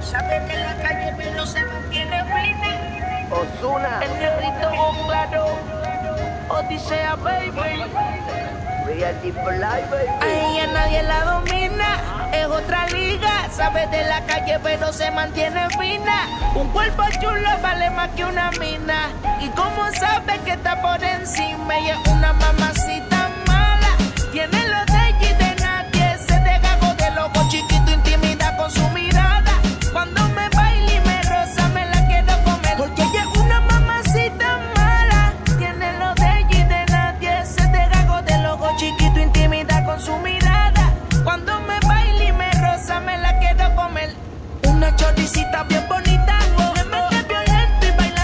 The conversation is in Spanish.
Sabe que la calle pero se mantiene fina. Ozuna, El negrito claro, Odisea, baby. Reality for life, baby. A ella nadie la domina, es otra liga. Sabe de la calle pero se mantiene fina. Un cuerpo chulo vale más que una mina. Y como sabe que está por encima, ella es una mamacita.